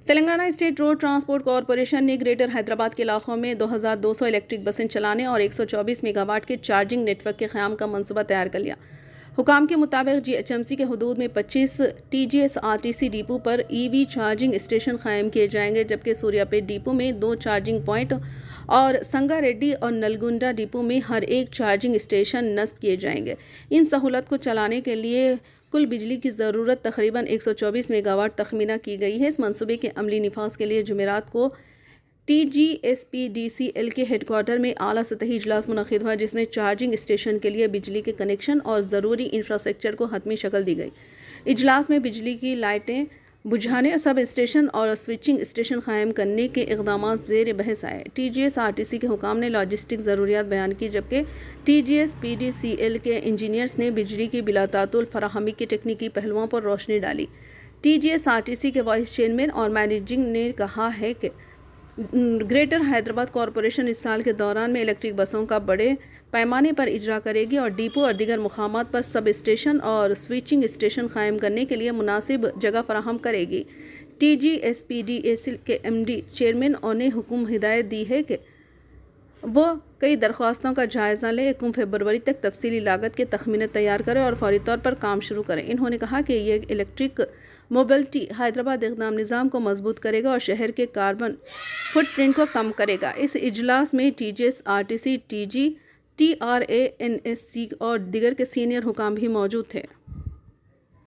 Telangana state road transport corporation نے greater Hyderabad کے علاقوں میں 2200 الیکٹرک بسیں چلانے اور 124 میگا واٹ کے چارجنگ نیٹ ورک کے قیام کا منصوبہ تیار کر لیا۔ حکام کے مطابق GHMC کے حدود میں 25 TGS RTC ڈپو پر EV چارجنگ اسٹیشن قائم کیے جائیں گے، جبکہ سوریا پیٹ ڈپو میں 2 چارجنگ پوائنٹ اور سنگا ریڈی اور نلگنڈا ڈپو میں ہر ایک چارجنگ اسٹیشن نصب کیے جائیں گے۔ ان سہولت کو چلانے کے لیے کل بجلی کی ضرورت تقریباً 124 میگا واٹ تخمینہ کی گئی ہے۔ اس منصوبے کے عملی نفاذ کے لیے جمعرات کو TGSPDCL کے ہیڈ کوارٹر میں اعلیٰ سطحی اجلاس منعقد ہوا، جس میں چارجنگ اسٹیشن کے لیے بجلی کے کنیکشن اور ضروری انفراسٹرکچر کو حتمی شکل دی گئی۔ اجلاس میں بجلی کی لائٹیں بجھانے، سب اسٹیشن اور سوئچنگ اسٹیشن قائم کرنے کے اقدامات زیر بحث آئے۔ TGS RTC کے حکام نے لاجسٹک ضروریات بیان کی، جبکہ TGSPDCL کے انجینئرز نے بجلی کی بلا تعطل فراہمی کے تکنیکی پہلوؤں پر روشنی ڈالی۔ TGS RTC کے وائس چیئرمین اور مینیجنگ نے کہا ہے کہ گریٹر حیدرآباد کارپوریشن اس سال کے دوران میں الیکٹرک بسوں کا بڑے پیمانے پر اجرا کرے گی اور ڈپو اور دیگر مقامات پر سب اسٹیشن اور سوئچنگ اسٹیشن قائم کرنے کے لیے مناسب جگہ فراہم کرے گی۔ TGSPDCL کے MD چیئرمین نے حکم ہدایت دی ہے کہ وہ کئی درخواستوں کا جائزہ لیں، 1 فروری تک تفصیلی لاگت کے تخمینے تیار کریں اور فوری طور پر کام شروع کریں۔ انہوں نے کہا کہ یہ الیکٹرک موبلٹی حیدرآباد اقدام نظام کو مضبوط کرے گا اور شہر کے کاربن فٹ پرنٹ کو کم کرے گا۔ اس اجلاس میں TGS RTC TG TRANSC اور دیگر کے سینئر حکام بھی موجود تھے۔